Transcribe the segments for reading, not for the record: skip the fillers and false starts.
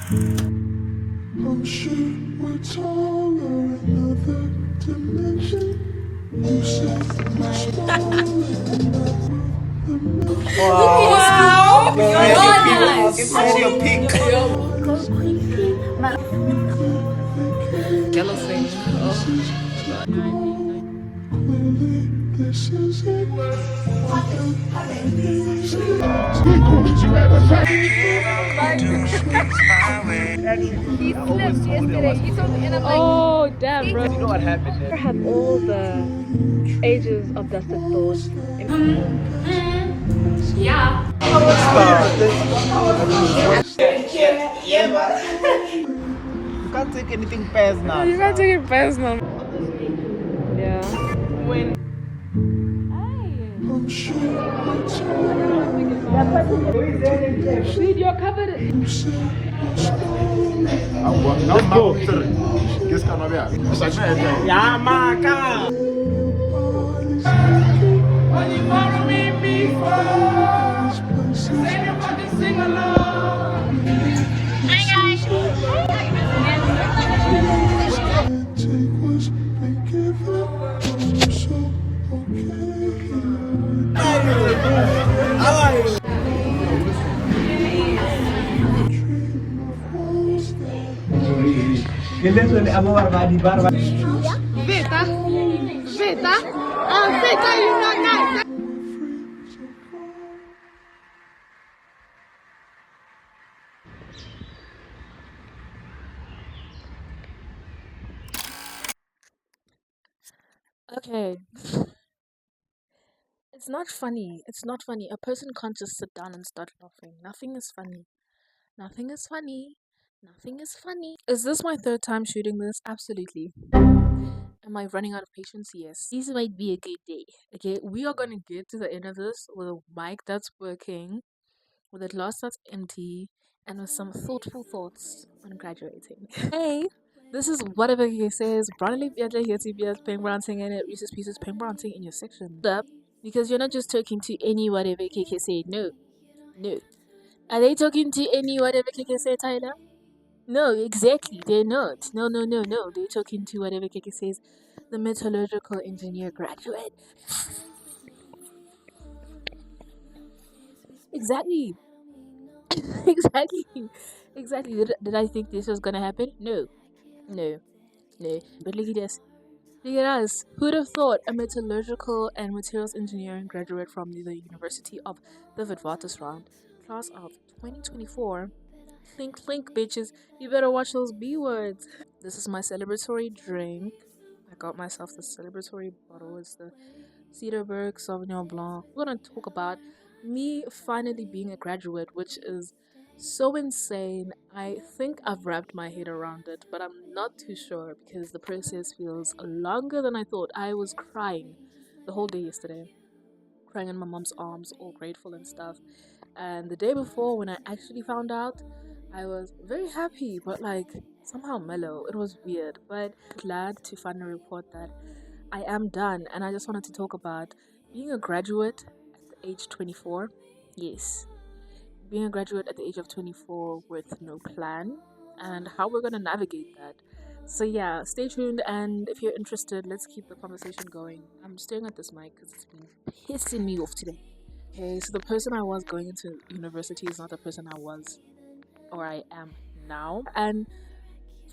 I'm sure we're taller another dimension. You said we're smaller Wow. It's very pink. Yellow thing. Oh. clearly this is it. He slipped yesterday. He told me, and I'm like, oh damn, bro. You know what happened I then? have all the ages of dusted thoughts. Yeah. Yeah, man. You can't take anything personal. You can't take it personal. Yeah. I'm sure we're taller. Dude, you're covered. You said we're smaller. Let's go. Qu'est-ce qu'on a bien? Yeah, Maka. Body's aching. When you follow me before, This place is everybody sing along. can't take what's been given. I'm so okay here. How are you? Dream of walls that Veta. Veta. Veta, you know, guys. freeze apart. Okay. It's not funny. It's not funny. A person can't just sit down and start laughing. Nothing is funny. Nothing is funny. Nothing is funny. Is this my third time shooting this? Absolutely. Am I running out of patience? Yes. This might be a good day. Okay, we are gonna get to the end of this with a mic that's working, with a glass that's empty, and with some thoughtful thoughts on graduating. Hey, this is whatever he says. Brandley Biadle here to be paying Branting and it Reese's Pieces paying Branting in your section. Up, because you're not just talking to any whatever KK say. No, no. Are they talking to any whatever KK say, Tyler? No, exactly. They're not. No, no, no, no. They're talking to whatever KK says, the metallurgical engineer graduate. Exactly. Exactly. Exactly. Did I think this was gonna happen? No. No. No. But look at this. Look at us. Who'd have thought a metallurgical and materials engineering graduate from the University of the Witwatersrand, class of 2024? Think, think, bitches. You better watch those B words. This is my celebratory drink. I got myself the celebratory bottle. It's the Cedarburg Sauvignon Blanc. We're gonna talk about me finally being a graduate, which is so insane. I think I've wrapped my head around it, but I'm not too sure because the process feels longer than I thought. I was crying the whole day yesterday, crying in my mom's arms, all grateful and stuff. And the day before, when I actually found out, I was very happy, but like somehow mellow. It was weird, but glad to finally report that I am done. And I just wanted to talk about being a graduate at the age 24. Yes, being a graduate at the age of 24 with no plan and how we're going to navigate that. So, yeah, stay tuned. And if you're interested, let's keep the conversation going. I'm staring at this mic because it's been pissing me off today. Okay, so the person I was going into university is not the person I was or I am now. And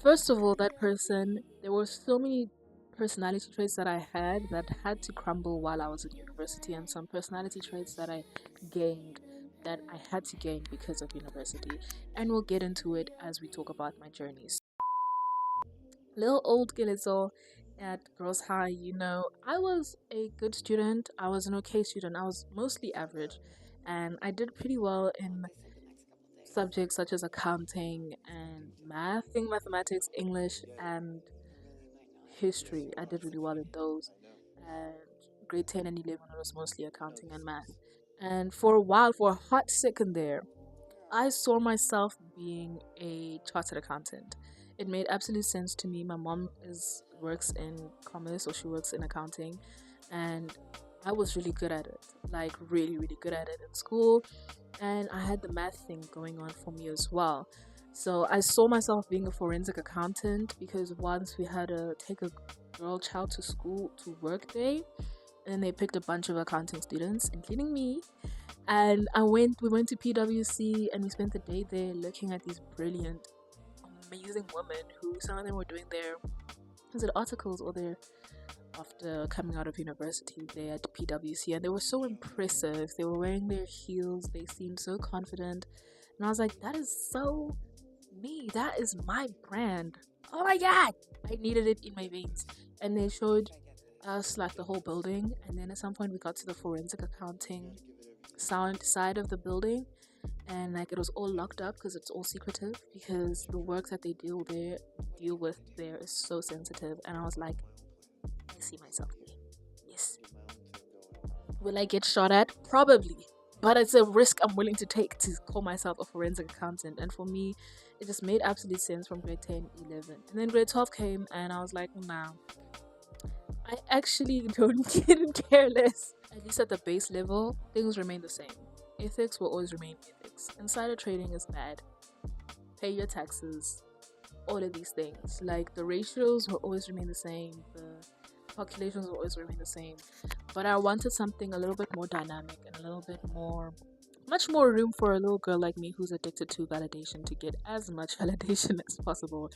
first of all, that person, there were so many personality traits that I had to crumble while I was in university, and some personality traits that I gained that I had to gain because of university. And we'll get into it as we talk about my journeys. Little old Gilizo at Girls High, I was a good student. I was an okay student. I was mostly average, and I did pretty well in subjects such as accounting and math, I think mathematics, English, and history. I did really well in those. And grade 10 and 11, it was mostly accounting and math. And for a while, for a hot second there, I saw myself being a chartered accountant. It made absolute sense to me. My mom works in commerce, or she works in accounting, and I was really good at it, like really, really good at it in school. And I had the math thing going on for me as well. So I saw myself being a forensic accountant because once we had to take a girl child to school to work day, and they picked a bunch of accounting students, including me. And we went to PwC and we spent the day there looking at these brilliant, amazing women who some of them were doing their articles or their after coming out of university there at PwC, and they were so impressive. They were wearing their heels, they seemed so confident, and I was like, that is so me. That is my brand. Oh my god, I needed it in my veins. And they showed us like the whole building, and then at some point we got to the forensic accounting sound side of the building, and like it was all locked up because it's all secretive because the work that they deal with there is so sensitive. And I was like, I see myself there. Yes. Will I get shot at? Probably. But it's a risk I'm willing to take to call myself a forensic accountant. And for me, it just made absolute sense from grade 10, 11. And then grade 12 came, and I was like, nah, I actually didn't care less. At least at the base level, things remain the same. Ethics will always remain ethics. Insider trading is bad. Pay your taxes. All of these things. Like the ratios will always remain the same. The calculations will always remain the same. But I wanted something a little bit more dynamic and a little bit much more room for a little girl like me who's addicted to validation to get as much validation as possible.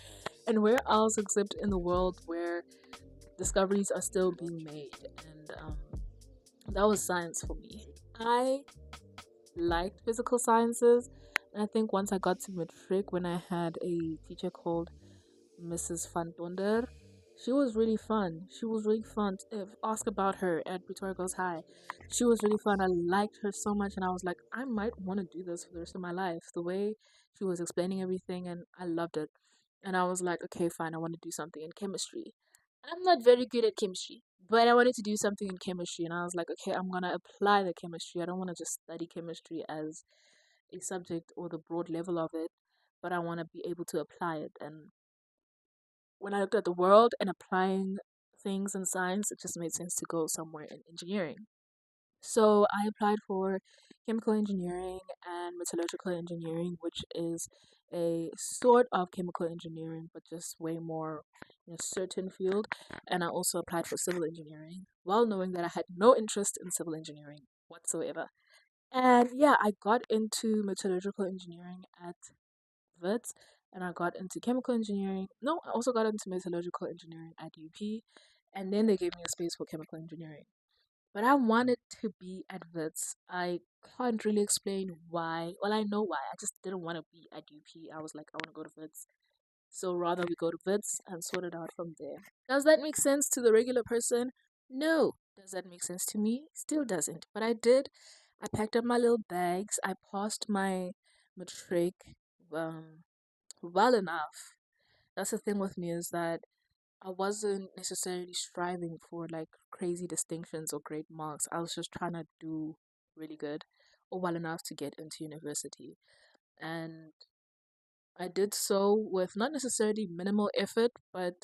And where else except in the world where discoveries are still being made? And that was science for me. I liked physical sciences, and I think once I got to matric, when I had a teacher called Mrs. Van Donder, she was really fun. She was really fun. If ask about her at Pretoria Girls High, she was really fun. I liked her so much, and I was like, I might want to do this for the rest of my life. The way she was explaining everything, and I loved it. And I was like, okay, fine, I want to do something in chemistry. I'm not very good at chemistry, but I wanted to do something in chemistry, and I was like, okay, I'm gonna apply the chemistry. I don't want to just study chemistry as a subject or the broad level of it, but I want to be able to apply it. And when I looked at the world and applying things in science, it just made sense to go somewhere in engineering. So I applied for chemical engineering and metallurgical engineering, which is a sort of chemical engineering, but just way more in a certain field. And I also applied for civil engineering, while knowing that I had no interest in civil engineering whatsoever. And yeah, I got into metallurgical engineering at Wits, and I got into chemical engineering. No, I also got into metallurgical engineering at UP, and then they gave me a space for chemical engineering. But I wanted to be at Wits. I can't really explain why. Well, I know why. I just didn't want to be at UP. I was like, I want to go to Wits. So rather we go to Wits and sort it out from there. Does that make sense to the regular person? No. Does that make sense to me? Still doesn't. But I did. I packed up my little bags. I passed my matric um, well enough. That's the thing with me, is that I wasn't necessarily striving for like crazy distinctions or great marks. I was just trying to do really good or well enough to get into university. And I did so with not necessarily minimal effort, but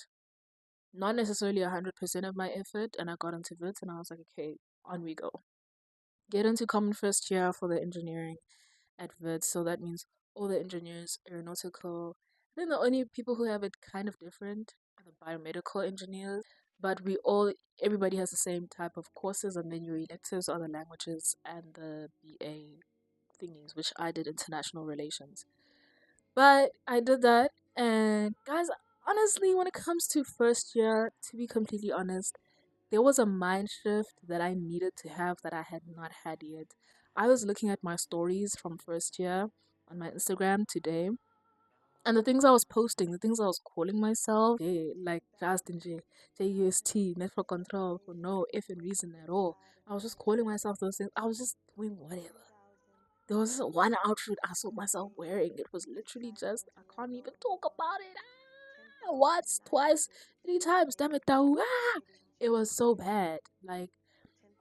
not necessarily 100% of my effort. And I got into it, and I was like, okay, on we go. Get into common first year for the engineering at VIT. So that means all the engineers, aeronautical. I think the only people who have it kind of different are the biomedical engineers. But everybody has the same type of courses, and then your electives are the languages and the BA thingies, which I did international relations. But I did that, and guys, honestly, when it comes to first year, to be completely honest, there was a mind shift that I needed to have that I had not had yet. I was looking at my stories from first year on my Instagram today, and the things I was posting, the things I was calling myself, like Justin J, JUST, network control for no effing reason at all. I was just calling myself those things. I was just doing whatever. There was this one outfit I saw myself wearing. It was literally just, I can't even talk about it. Once, twice, three times, damn it, Tau. It was so bad. Like,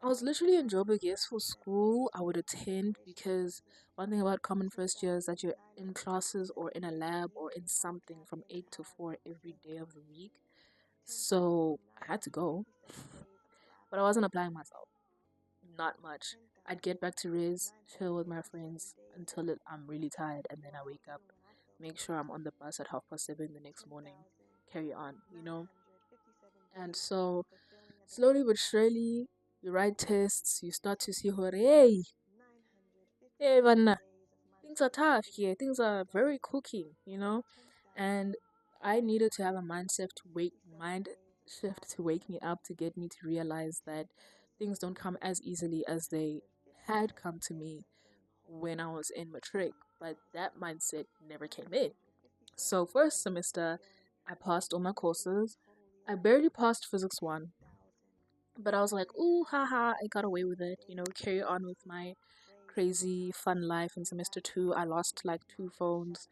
I was literally in Joburg, yes, for school. I would attend because one thing about common first year is that you're in classes or in a lab or in something from 8 to 4 every day of the week. So I had to go. But I wasn't applying myself. Not much. I'd get back to Riz, chill with my friends until I'm really tired, and then I wake up make sure I'm on the bus at 7:30 the next morning, carry on, you know? And so, slowly but surely, you write tests, you start to see, hey, Vanna, things are tough here, things are very cooking, you know? And I needed to have a mind shift to wake me up, to get me to realize that things don't come as easily as they had come to me when I was in matric, but that mindset never came in. So first semester, I passed all my courses. I barely passed physics 1, but I was like, ooh, haha, I got away with it. Carry on with my crazy fun life. In semester 2, I lost like 2 phones.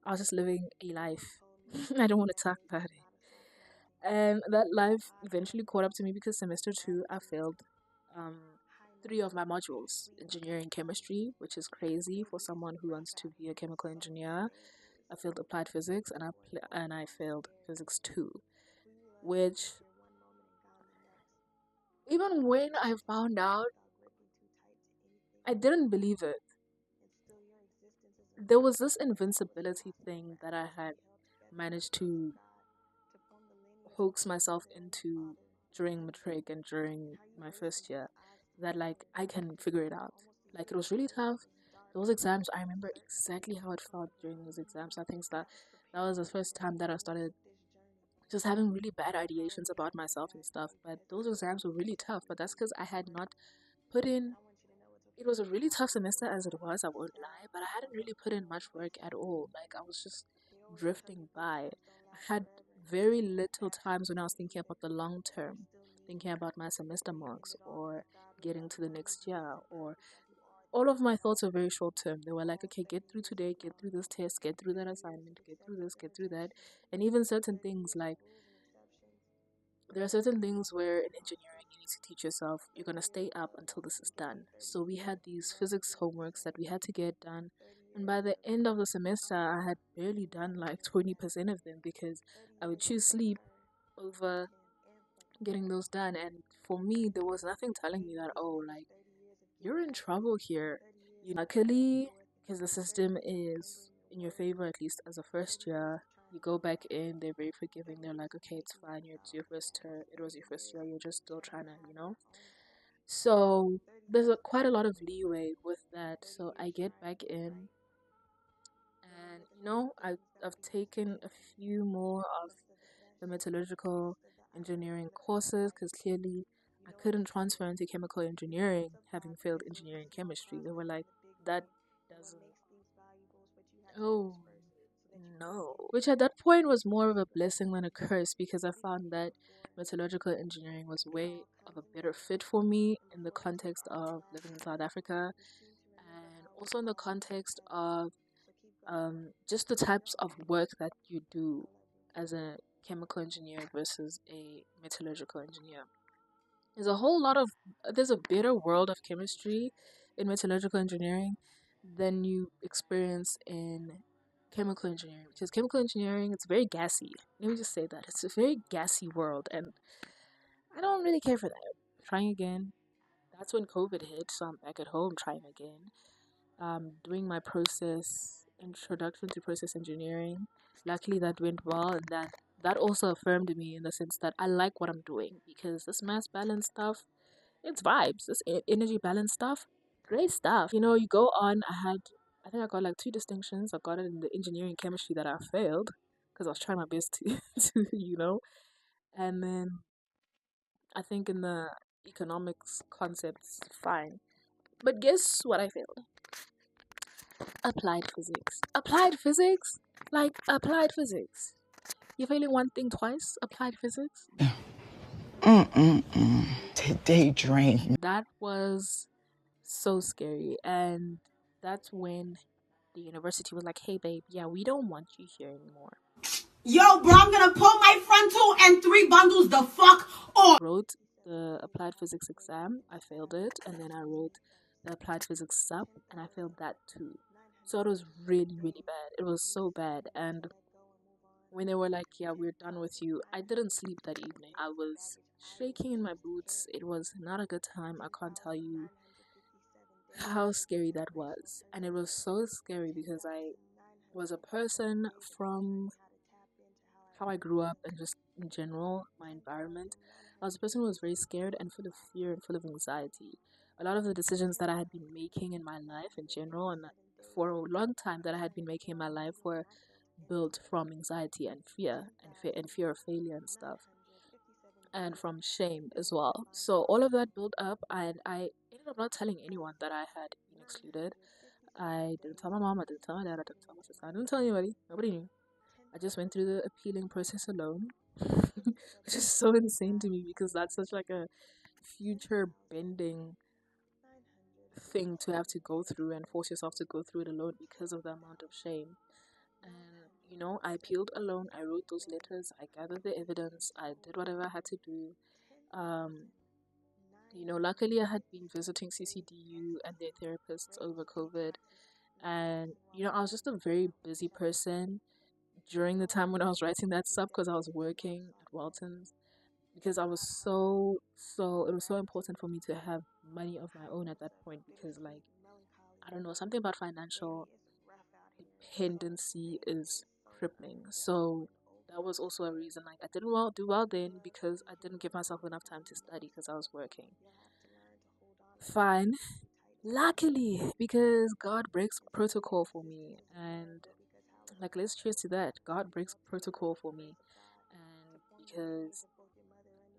I was just living a life. I don't want to talk about it. And that life eventually caught up to me because semester 2, I failed 3 of my modules: engineering chemistry, which is crazy for someone who wants to be a chemical engineer. I failed applied physics, and I failed physics 2, which, even when I found out, I didn't believe it. There was this invincibility thing that I had managed to hoax myself into during matric and during my first year, that like I can figure it out. Like, it was really tough. Those exams, I remember exactly how it felt during those exams. I think that was the first time that I started just having really bad ideations about myself and stuff. But those exams were really tough. But that's because I had not put in. It was a really tough semester as it was, I won't lie, but I hadn't really put in much work at all. Like, I was just drifting by. I had very little times when I was thinking about the long term, thinking about my semester marks or getting to the next year, or all of my thoughts were very short term. They were like, okay, get through today, get through this test, get through that assignment, get through this, get through that. And even certain things like, there are certain things where in engineering you need to teach yourself you're going to stay up until this is done. So we had these physics homeworks that we had to get done. And by the end of the semester, I had barely done like 20% of them because I would choose sleep over getting those done. And for me, there was nothing telling me that, oh, like, you're in trouble here. Luckily, because the system is in your favor, at least as a first year, you go back in, they're very forgiving. They're like, okay, it's fine. It's your first term. It was your first year. You're just still trying to. So there's quite a lot of leeway with that. So I get back in, and I've taken a few more of the metallurgical engineering courses because clearly I couldn't transfer into chemical engineering having failed engineering chemistry. They were like, that doesn't. Oh, no. Which at that point was more of a blessing than a curse because I found that metallurgical engineering was way of a better fit for me in the context of living in South Africa, and also in the context of just the types of work that you do as a chemical engineer versus a metallurgical engineer. There's a whole lot of there's a better world of chemistry in metallurgical engineering than you experience in chemical engineering, because chemical engineering, it's very gassy. Let me just say that it's a very gassy world, and I don't really care for that. Trying again. That's when COVID hit, so I'm back at home trying again. Doing my introduction to process engineering. Luckily, that went well, and that also affirmed me in the sense that I like what I'm doing, because this mass balance stuff, it's vibes. This energy balance stuff, great stuff. You go on. I think I got like 2 distinctions. I got it in the engineering chemistry that I failed because I was trying my best to, and then I think in the economics concepts, fine. But guess what I failed? Applied physics. Applied physics? Like, applied physics. You're failing one thing twice? Applied physics? Today drained. That was so scary. And that's when the university was like, hey, babe, yeah, we don't want you here anymore. Yo, bro, I'm gonna pull my frontal and 3 bundles the fuck off. Wrote the applied physics exam, I failed it, and then I wrote the applied physics sub, and I failed that too. So it was really, really bad. It was so bad. And when they were like, yeah, we're done with you, I didn't sleep that evening. I was shaking in my boots. It was not a good time. I can't tell you how scary that was. And it was so scary because I was a person from how I grew up and just in general, my environment. I was a person who was very scared and full of fear and full of anxiety. A lot of the decisions that I had been making in my life in general and for a long time that I had been making in my life were built from anxiety and fear of failure and stuff, and from shame as well. So all of that built up, and I ended up not telling anyone that I had been excluded. I didn't tell my mom, I didn't tell my dad, I didn't tell my sister, I didn't tell anybody. Nobody knew. I just went through the appealing process alone, which is so insane to me because that's such like a future bending thing to have to go through and force yourself to go through it alone because of the amount of shame. And I appealed alone. I wrote those letters. I gathered the evidence. I did whatever I had to do. Um, luckily I had been visiting CCDU and their therapists over COVID, and I was just a very busy person during the time when I was writing that stuff because I was working at Walton's, because I was so it was so important for me to have money of my own at that point, because like I don't know, something about financial dependency is crippling. So that was also a reason like I didn't do well then, because I didn't give myself enough time to study because I was working. Fine. Luckily, because God breaks protocol for me, and like let's cheers to that. God breaks protocol for me, and because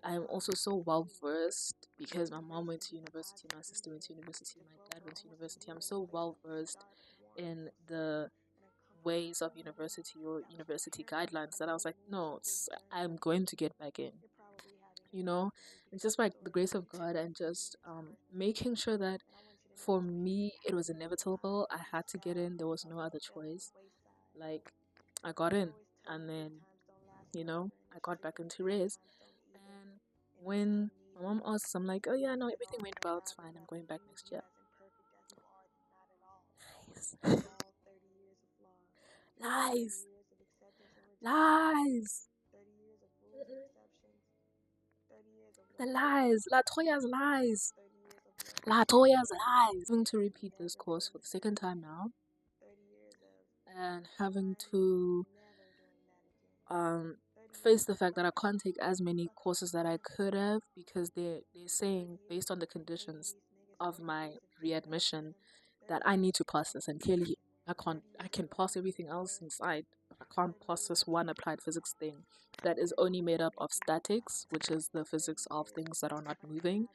I'm also so well versed, because my mom went to university, my sister went to university, my dad went to university. I'm so well versed in the ways of university or university guidelines that I was like, no, I'm going to get back in. It's just like the grace of God, and just making sure that for me it was inevitable. I had to get in. There was no other choice. Like I got in, and then I got back into res. And when my mom asks, I'm like, oh yeah, no, everything went well. It's fine. I'm going back next year. Lies, lies, lies. The lies, Latoya's lies. Latoya's lies. Having to repeat this course for the second time now, and having to face the fact that I can't take as many courses that I could have, because they're saying, based on the conditions of my readmission, that I need to pass this, and clearly I can pass everything else inside, but I can't pass this one applied physics thing that is only made up of statics, which is the physics of things that are not moving,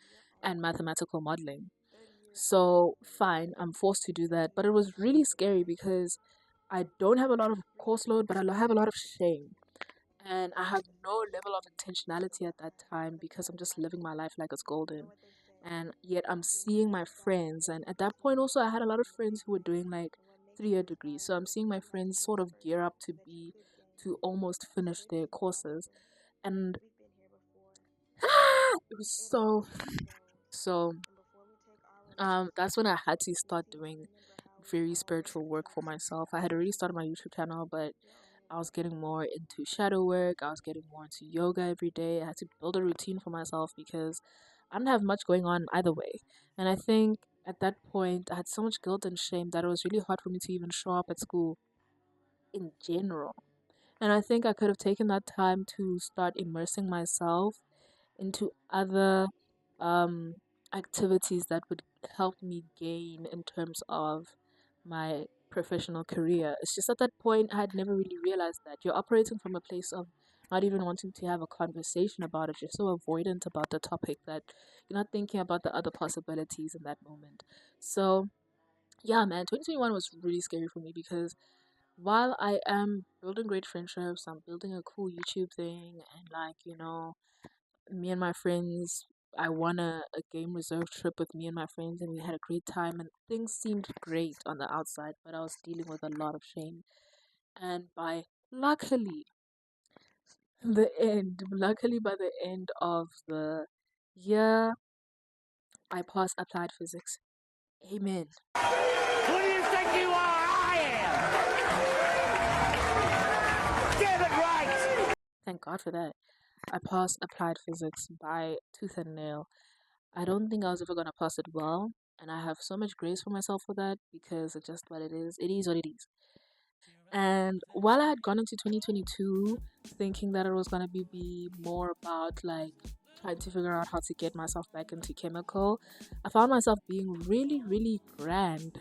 and mathematical modeling. So fine, I'm forced to do that, but it was really scary because I don't have a lot of course load, but I have a lot of shame. And I have no level of intentionality at that time because I'm just living my life like it's golden. And yet I'm seeing my friends. And at that point, also, I had a lot of friends who were doing like 3-year degrees. So I'm seeing my friends sort of gear up to almost finish their courses. And it was so, that's when I had to start doing very spiritual work for myself. I had already started my YouTube channel, but I was getting more into shadow work. I was getting more into yoga every day. I had to build a routine for myself because I didn't have much going on either way. And I think at that point, I had so much guilt and shame that it was really hard for me to even show up at school in general. And I think I could have taken that time to start immersing myself into other um, activities that would help me gain in terms of my professional career. It's just at that point I had never really realized that you're operating from a place of not even wanting to have a conversation about it. You're so avoidant about the topic that you're not thinking about the other possibilities in that moment. So yeah, man, 2021 was really scary for me because while I am building great friendships, I'm building a cool YouTube thing, and like, me and my friends, I won a game reserve trip with me and my friends, and we had a great time, and things seemed great on the outside, but I was dealing with a lot of shame. And luckily by the end of the year, I passed applied physics. Amen. Who do you think you are? I am! Get it right! Thank God for that. I passed applied physics by tooth and nail. I don't think I was ever gonna pass it well, and I have so much grace for myself for that because it's just what it is. It is what it is. And while I had gone into 2022 thinking that it was going to be more about like trying to figure out how to get myself back into chemical, I found myself being really, really grand.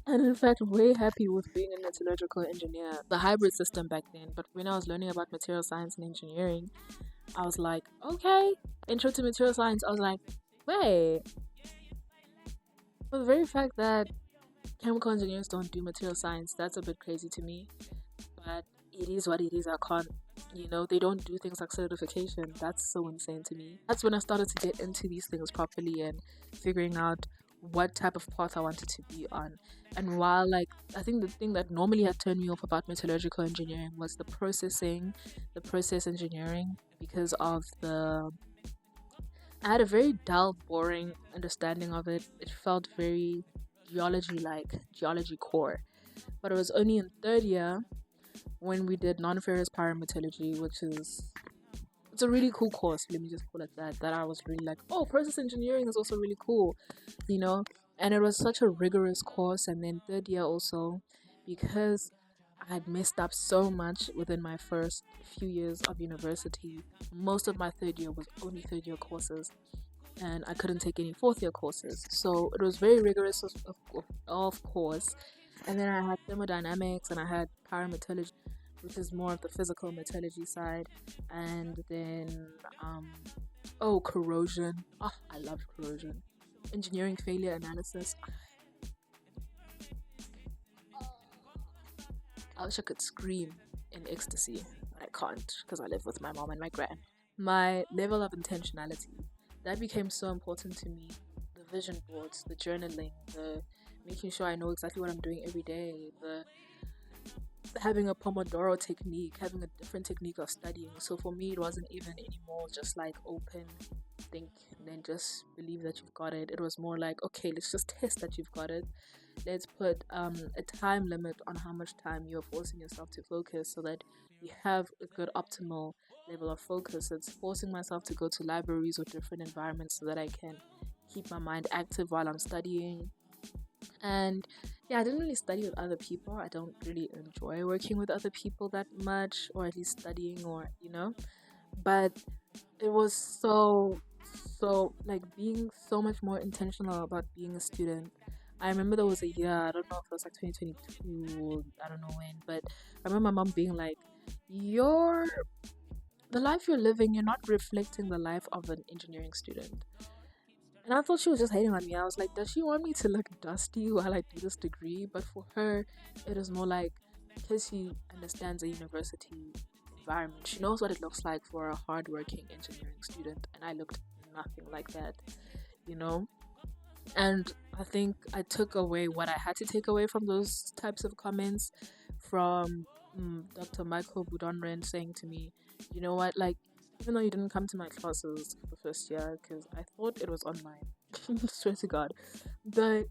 And in fact, way happy with being a metallurgical engineer, the hybrid system back then. But when I was learning about material science and engineering, I was like, okay, intro to material science. I was like, wait, for the very fact that chemical engineers don't do material science, that's a bit crazy to me. But it is what it is. I can't, they don't do things like certification. That's so insane to me. That's when I started to get into these things properly and figuring out what type of path I wanted to be on. And while I think the thing that normally had turned me off about metallurgical engineering was the process engineering, because of I had a very dull, boring understanding of it. It felt very geology core. But it was only in third year when we did non-ferrous pyrometallurgy, it's a really cool course, let me just call it that I was really like, oh, process engineering is also really cool, and it was such a rigorous course. And then third year also, because I had messed up so much within my first few years of university, most of my third year was only third year courses, and I couldn't take any fourth year courses, so it was very rigorous of course. And then I had thermodynamics and I had pyrometallurgy, which is more of the physical metallurgy side. And then corrosion. Oh, I loved corrosion. Engineering failure analysis. I wish I could scream in ecstasy, but I can't because I live with my mom and my gran. My level of intentionality, that became so important to me. The vision boards, the journaling, the making sure I know exactly what I'm doing every day, the having a Pomodoro technique, having a different technique of studying. So for me, it wasn't even anymore just like open, think, and then just believe that you've got it. It was more like, okay, let's just test that you've got it. Let's put a time limit on how much time you're forcing yourself to focus so that you have a good optimal level of focus. It's forcing myself to go to libraries or different environments so that I can keep my mind active while I'm studying. And yeah, I didn't really study with other people. I don't really enjoy working with other people that much, or at least studying, or but it was so like being so much more intentional about being a student. I remember there was a year, I don't know if it was like 2022 or I don't know when, but I remember my mom being like, the life you're living, you're not reflecting the life of an engineering student. And I thought she was just hating on me. I was like, does she want me to look dusty while I do this degree? But for her, it is more like, because she understands a university environment, she knows what it looks like for a hardworking engineering student. And I looked nothing like that, And I think I took away what I had to take away from those types of comments from Dr. Michael Budonren saying to me, you know what, like, even though you didn't come to my classes for the first year, because I thought it was online, swear to God, but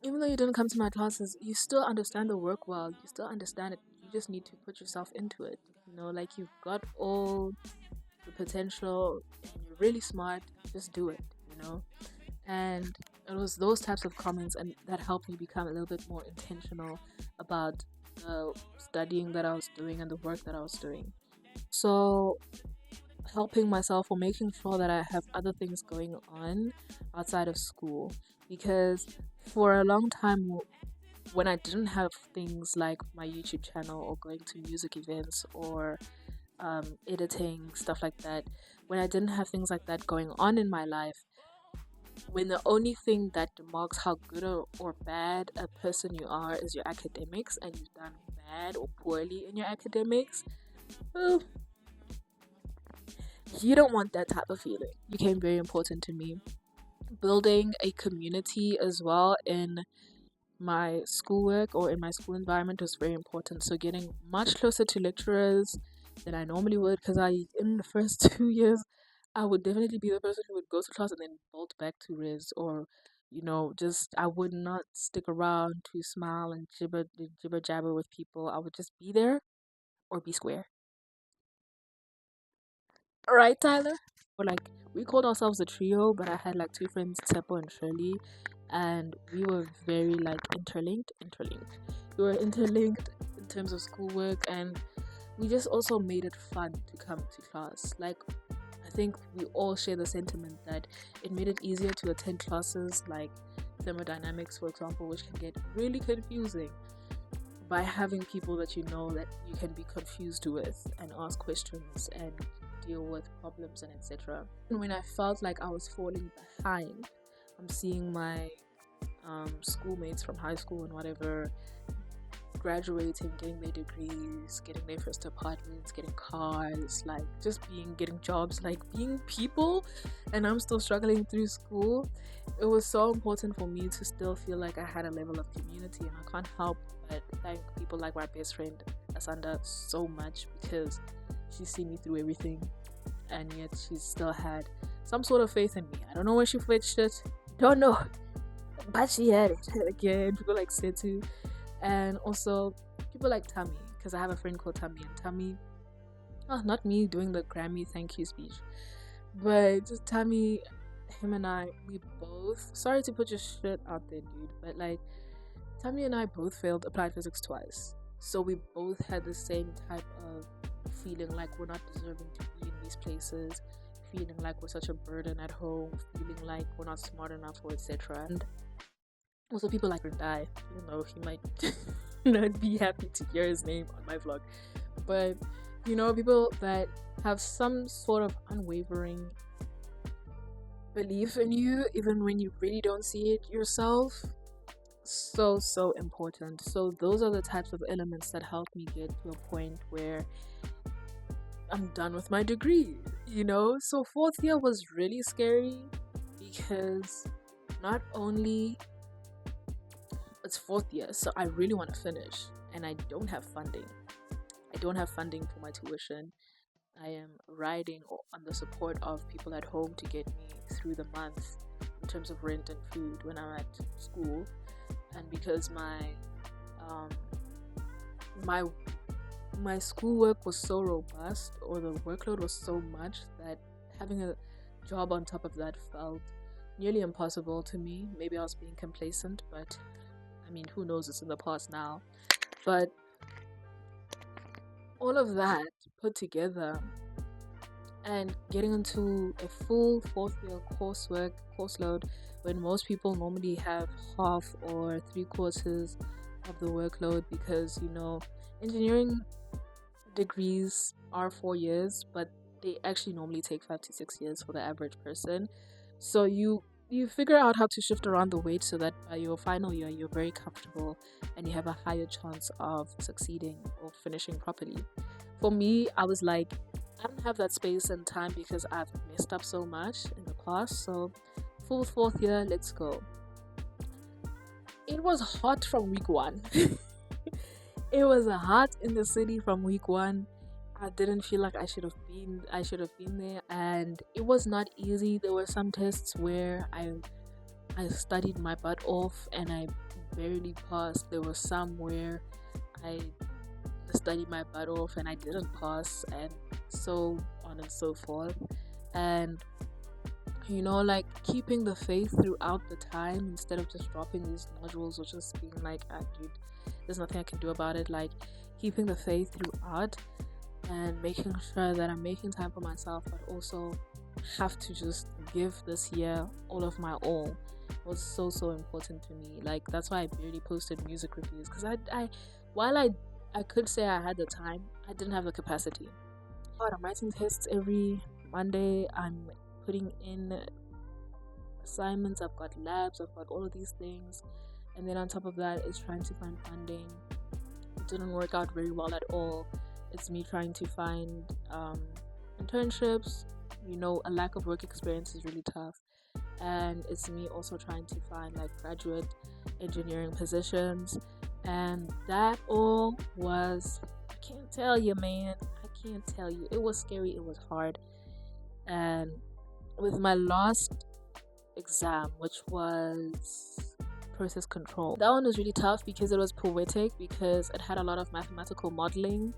even though you didn't come to my classes, you still understand the work well, you still understand it, you just need to put yourself into it, like you've got all the potential and you're really smart, just do it, and it was those types of comments and that helped me become a little bit more intentional about the studying that I was doing and the work that I was doing. So helping myself or making sure that I have other things going on outside of school, because for a long time when I didn't have things like my YouTube channel or going to music events or editing, stuff like that, when I didn't have things like that going on in my life, when the only thing that demarks how good or bad a person you are is your academics, and you've done bad or poorly in your academics, well, you don't want that type of feeling. It became very important to me. Building a community as well in my schoolwork or in my school environment was very important. So getting much closer to lecturers than I normally would, because in the first 2 years, I would definitely be the person who would go to class and then bolt back to res, or just I would not stick around to smile and jibber jabber with people. I would just be there or be square. Right, Tyler? We called ourselves a trio, but I had like two friends, Tsepo and Shirley, and we were very like interlinked. We were interlinked terms of schoolwork, and we just also made it fun to come to class. Like, I think we all share the sentiment that it made it easier to attend classes like thermodynamics, for example, which can get really confusing, by having people that you know that you can be confused with and ask questions and deal with problems and etc. And when I felt like I was falling behind, I'm seeing my schoolmates from high school and whatever graduating, getting their degrees, getting their first apartments, getting cars, like just getting jobs, like being people, and I'm still struggling through school. It was so important for me to still feel like I had a level of community, and I can't help but thank people like my best friend Asanda so much, because she's seen me through everything, and yet she still had some sort of faith in me. I don't know where she fetched it, don't know, but she had it. Again, people like Setu, and also people like Tammy, because I have a friend called Tammy, and Tammy, not me doing the Grammy thank you speech, but just Tammy, him and I, we both, sorry to put your shit out there, dude, but like Tammy and I both failed applied physics twice, so we both had the same type of feeling like we're not deserving to be in these places, feeling like we're such a burden at home, feeling like we're not smart enough, or etc. And also people like Rendai, even though he might not be happy to hear his name on my vlog, but people that have some sort of unwavering belief in you even when you really don't see it yourself. So important. So those are the types of elements that help me get to a point where I'm done with my degree, So fourth year was really scary, because not only it's fourth year, so I really want to finish, and I don't have funding. I don't have funding for my tuition. I am riding on the support of people at home to get me through the month in terms of rent and food when I'm at school. And because my schoolwork was so robust, or the workload was so much, that having a job on top of that felt nearly impossible to me. Maybe I was being complacent, but I mean, who knows, it's in the past now. But all of that put together, and getting into a full fourth year course load, when most people normally have half or 3/4 of the workload, because engineering degrees are 4 years, but they actually normally take 5 to 6 years for the average person. So you figure out how to shift around the weight so that by your final year you're very comfortable and you have a higher chance of succeeding or finishing properly. For me, I was like, I don't have that space and time because I've messed up so much in the past. So full fourth year, let's go. It was hot from week 1. It was hot in the city from week 1. I didn't feel like I should have been there, and it was not easy. There were some tests where I studied my butt off and I barely passed. There were some where I studied my butt off and I didn't pass, and so on and so forth. And like keeping the faith throughout the time, instead of just dropping these nodules or just being like, dude, there's nothing I can do about it. Like keeping the faith throughout and making sure that I'm making time for myself, but also have to just give this year all of my all was so important to me. Like that's why I barely posted music reviews, because while I could say I had the time, I didn't have the capacity. But I'm writing tests every Monday. I'm putting in assignments. I've got labs. I've got all of these things, and then on top of that is trying to find funding. It didn't work out very well at all. It's me trying to find internships. A lack of work experience is really tough, and it's me also trying to find like graduate engineering positions, and that all was, I can't tell you, man. I can't tell you. It was scary. It was hard. And with my last exam, which was process control, that one was really tough because it was poetic, because it had a lot of mathematical modeling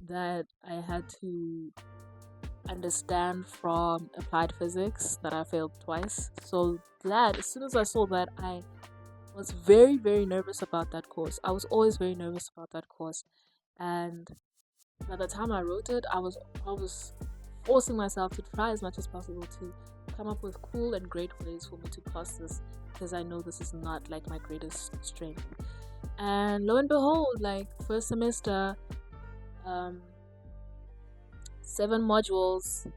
that I had to understand from applied physics that I failed twice. So that, as soon as I saw that, I was very, very nervous about that course. I was always very nervous about that course. And by the time I wrote it, I was forcing myself to try as much as possible to come up with cool and great ways for me to pass this, because I know this is not like my greatest strength. And lo and behold, like first semester, 7 modules.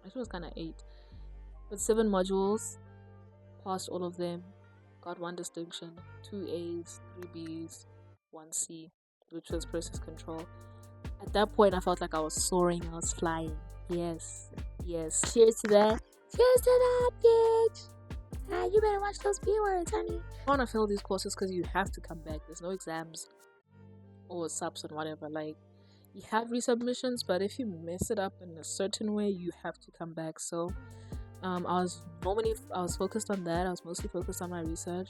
Actually, it was kind of 8, but 7 modules. Passed all of them. Got 1 distinction, 2 A's, 3 B's, 1 C, which was process control. At that point, I felt like I was soaring. I was flying. Yes. Cheers to that. Cheers to that, bitch. You better watch those B words, honey. I want to fail these courses because you have to come back. There's no exams or subs and whatever. Like, you have resubmissions, but if you mess it up in a certain way, you have to come back. So I was focused on that. I was mostly focused on my research,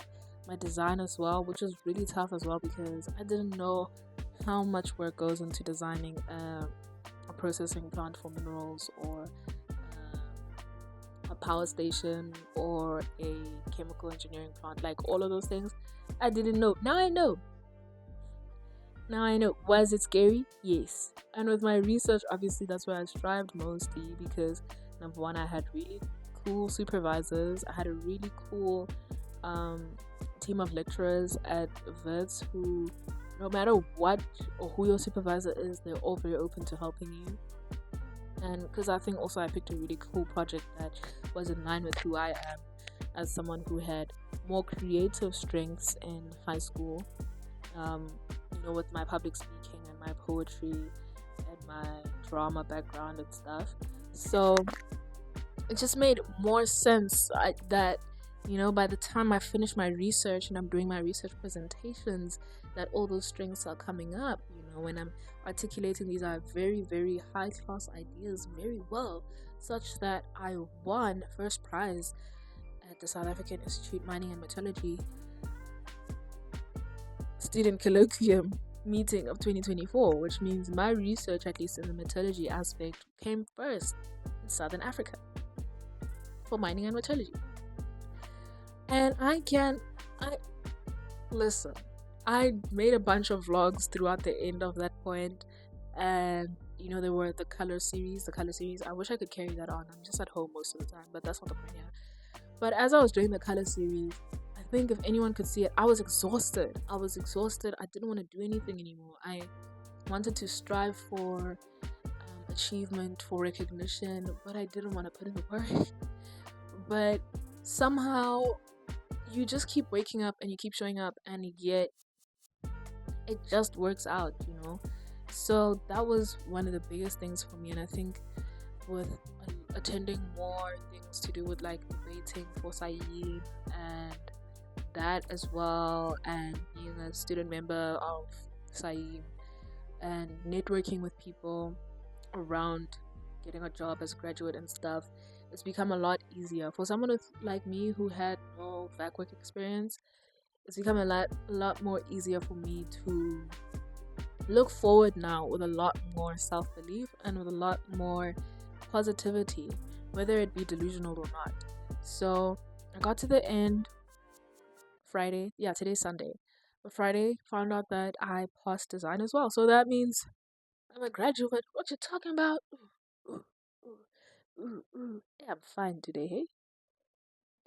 my design as well, which was really tough as well because I didn't know how much work goes into designing a processing plant for minerals, or a power station, or a chemical engineering plant. Like all of those things, I didn't know. Now I know. Was it scary? Yes. And with my research, obviously that's where I strived mostly, because number one, I had really cool supervisors. I had a really cool team of lecturers at Wits who, no matter what or who your supervisor is, they're all very open to helping you. And because I think also I picked a really cool project that was in line with who I am as someone who had more creative strengths in high school, with my public speaking and my poetry and my drama background and stuff. So it just made more sense that by the time I finish my research and I'm doing my research presentations, that all those strengths are coming up. When I'm articulating these are very, very high class ideas very well, such that I won first prize at the South African Institute Mining and Metallurgy Student Colloquium meeting of 2024, which means my research, at least in the metallurgy aspect, came first in Southern Africa for mining and metallurgy. And I made a bunch of vlogs throughout the end of that point, and there were the color series. I wish I could carry that on. I'm just at home most of the time, but that's not the point here. But as I was doing the color series, I think if anyone could see it, I was exhausted. I didn't want to do anything anymore. I wanted to strive for achievement, for recognition, but I didn't want to put in the work. But somehow you just keep waking up and you keep showing up, and yet it just works out, So that was one of the biggest things for me. And I think with attending more things to do with like debating for SAIM and that as well, and being a student member of SAIM and networking with people around getting a job as a graduate and stuff, it's become a lot easier for someone like me who had no back work experience. It's become a lot more easier for me to look forward now with a lot more self-belief and with a lot more positivity, whether it be delusional or not. So I got to the end Friday. Yeah, today's Sunday. But Friday, found out that I passed design as well. So that means I'm a graduate. What you talking about? Yeah, I'm fine today, hey?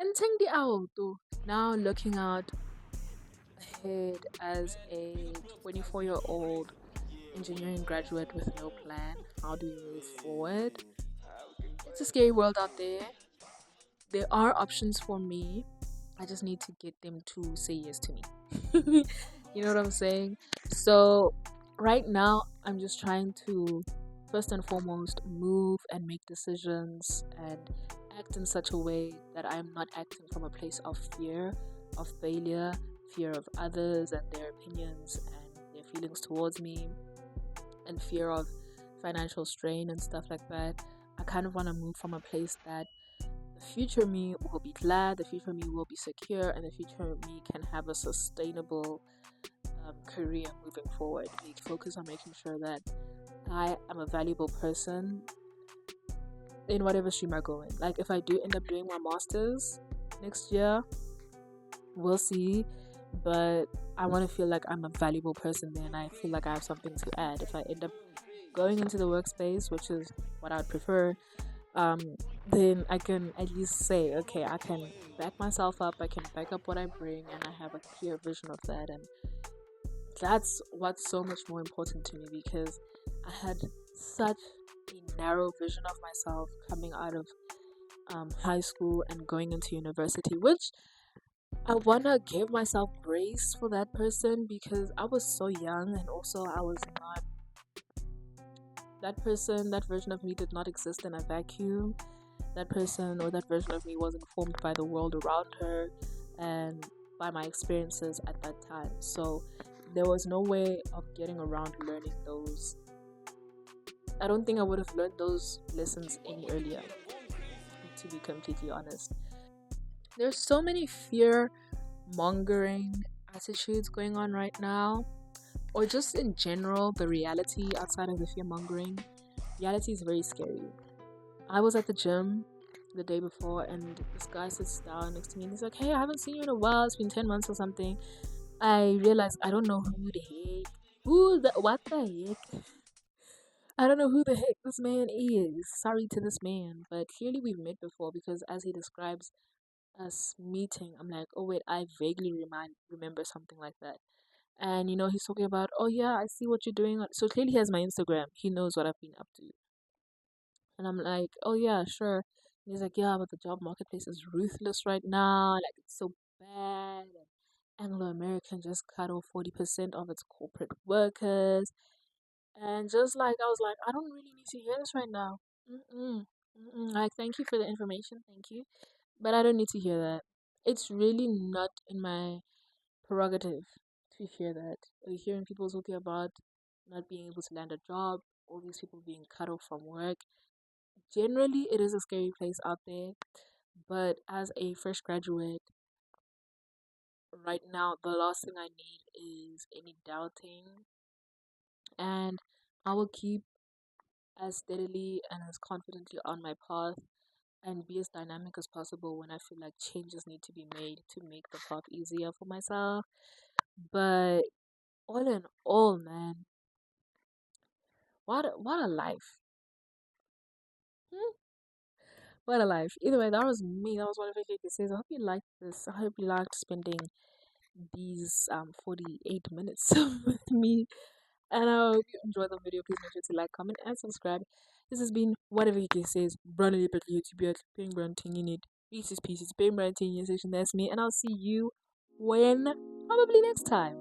And ting the owl too. Now looking out ahead as a 24-year-old engineering graduate with no plan. How do you move forward? It's a scary world out there. There are options for me. I just need to get them to say yes to me. You know what I'm saying? So right now, I'm just trying to, first and foremost, move and make decisions and act in such a way that I'm not acting from a place of fear, of failure, fear of others and their opinions and their feelings towards me, and fear of financial strain and stuff like that. I kind of want to move from a place that the future me will be glad, the future me will be secure, and the future me can have a sustainable career moving forward. Focus on making sure that I am a valuable person in whatever stream I go in. Like if I do end up doing my master's next year, we'll see. But I want to feel like I'm a valuable person there, and I feel like I have something to add. If I end up going into the workspace, which is what I'd prefer, then I can at least say, okay, I can back myself up, I can back up what I bring, and I have a clear vision of that. And that's what's so much more important to me, because I had such a narrow vision of myself coming out of high school and going into university, which I wanna give myself grace for that person, because I was so young, and also I was not that person. That version of me did not exist in a vacuum. That person or that version of me was informed by the world around her and by my experiences at that time. So there was no way of getting around learning those. I don't think I would have learned those lessons any earlier, to be completely honest. There's so many fear mongering attitudes going on right now, or just in general, the reality outside of the fear mongering. Reality is very scary. I was at the gym the day before, and this guy sits down next to me and he's like, "Hey, I haven't seen you in a while. It's been 10 months or something." I realized I don't know what the heck. I don't know who the heck this man is. Sorry to this man, but clearly we've met before, because as he describes us meeting, I'm like, oh wait, I vaguely remember something like that. And he's talking about, oh yeah, I see what you're doing. So clearly he has my Instagram. He knows what I've been up to. And I'm like, oh yeah, sure. And he's like, yeah, but the job marketplace is ruthless right now. Like, it's so bad. And Anglo American just cut off 40% of its corporate workers. And just like, I was like, I don't really need to hear this right now. Mm-mm. Mm-mm. Like, thank you for the information. Thank you. But I don't need to hear that. It's really not in my prerogative to hear that. Hearing people talking about not being able to land a job, all these people being cut off from work. Generally, it is a scary place out there. But as a fresh graduate, right now, the last thing I need is any doubting. And I will keep as steadily and as confidently on my path and be as dynamic as possible when I feel like changes need to be made to make the path easier for myself. But all in all, man, what a life. Hmm? What a life. Either way, that was me. That was what Vicky says. I hope you liked this. I hope you liked spending these 48 minutes with me. And I hope you enjoyed the video. Please make sure to like, comment, and subscribe. This has been whatever Vicky says. Brand new YouTube, paying brand thing in it. Pieces, paying brand thing in section. That's me. And I'll see you when probably next time.